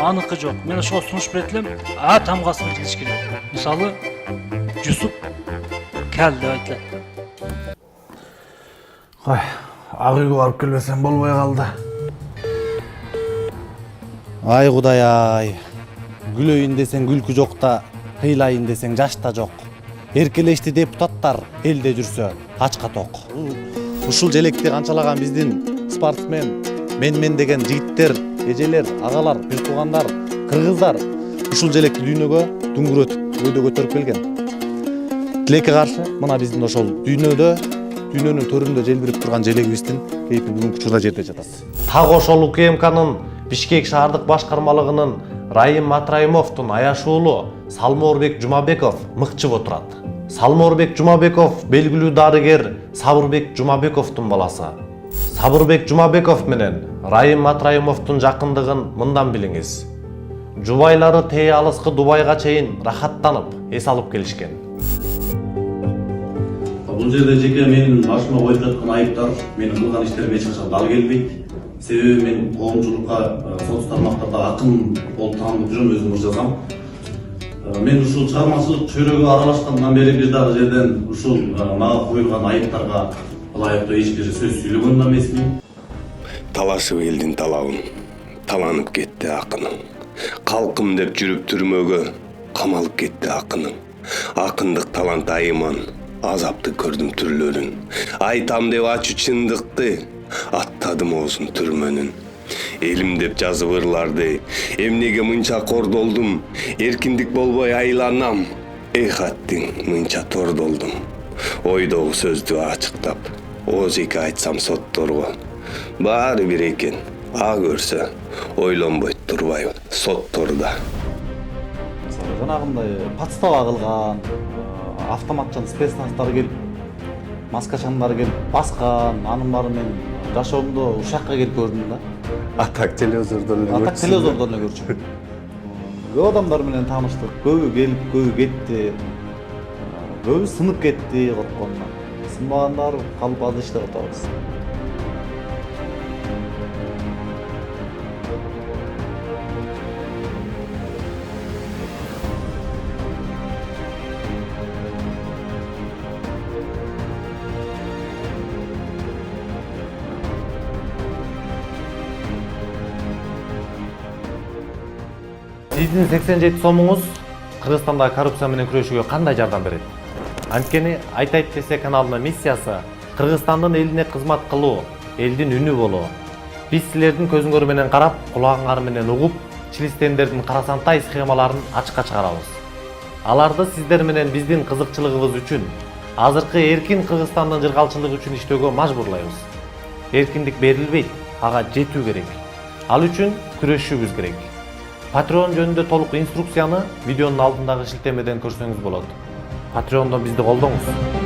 аныкы жок. Мен ошого сунуш берет элем, тамгасын келиш керек. Мисалы, Жусуп кел деп айтылат. Кой, ак үйгө барып келбесем болбой калды. Ай Кудай ай. Күлөйүн десең күлкү жок да, кыйлайын десең жаш да жок. Эркелешти депутаттар элде жүрсө ачка ток. Ушул желекти канчалаган биздин спортсмен, мен деген жигиттер, эжелер, агалар, бир туугандар, кыргыздар ушул желекти дүйнөгө дүңгүрөтүп өйдө көтөрүп келген. Тилекке каршы мына биздин ошол дүйнөнүн төрүндө желбирип турган желегибиздин кейпи бүгүнкү учурда жерде жатат. Так ошол УКМКнын Бишкек шаардык башкармалыгынын Райым Матраимовдун аяш уулу Салмоорбек Жумабеков мыкчып отурат. Салмоорбек Жумабеков белгилүү дарыгер Сабырбек Жумабековдун баласы. Сабырбек Жумабеков менен Райым Матраимовдун жакындыгын мындан билиңиз. Жубайлары тээ алыскы Дубайга чейин рахаттанып эс алып келишкен. Бул жерде жеке менин башыма коюп жаткан айыптар менин кылган иштериме эч качан дал келбейт. Себеби мен коомчулукка соц тармактарда акын болуп таанылып жүрөм, өзүм ыр жазам. Мен ушул чыгармачылык чөйрөгү аралашкандан бери бир дагы жерден ушул мага коюлган айыптарга ылайыктуу эч бир сөз сүйлөгөн да эмесмин. Талашып элдин талабын, таланып кетти акының. Калкым деп жүрүп түрмөгө камалып кетти акының. Акындык талант айыман, азапты көрдүм түрлөрүн. Айтам деп ачуу чындыкты, аттадым оозун түрмөнүн. Элим деп жазып ырларды, эмнеге мынча кордолдум, эркиндик болбой айланам. Эх аттың мынча тордолдум, ойдогу сөздү ачыктап, оозеке айтсам сотторго. Баары бир экен, а көрсө, ойлонбойт турбайбы сотторда. Жанагындай подстава кылган, автоматчан спецназдар келип, маскачандар келип баскан, анын баары мен жашоомдо ушакка келип көрдүм да. Атак телевизордон эле көрчүм. Көп адамдар менен тааныштык, көбү келип, көбү кетти. Көбү сынып кетти коркконунан. Сынбагандар калып азыр иштеп атабыз. Сиздин 87 сомуңуз Кыргызстанда коррупция менен күрөшүүгө кандай жардам берет? Анткени Айтайт ТС каналынын миссиясы Кыргызстандын элине кызмат кылуу, элдин үнү болуу. Биз силердин көзүңөр менен карап, кулагыңар менен угуп, чилистендердин карасантай схемаларын ачыкка чыгарабыз. Аларды сиздер менен биздин кызыкчылыгыбыз үчүн, азыркы эркин Кыргызстандын жыргалчылыгы үчүн иштөөгө мажбурлайбыз. Эркиндик берилбейт, ага жетүү керек. Ал үчүн күрөшүүбүз керек. Patreon жөнүндө толук инструкцияны видеонун алдындагы шилтемеден көрсөңүз болот. Patreon'дон бизди колдоңуз.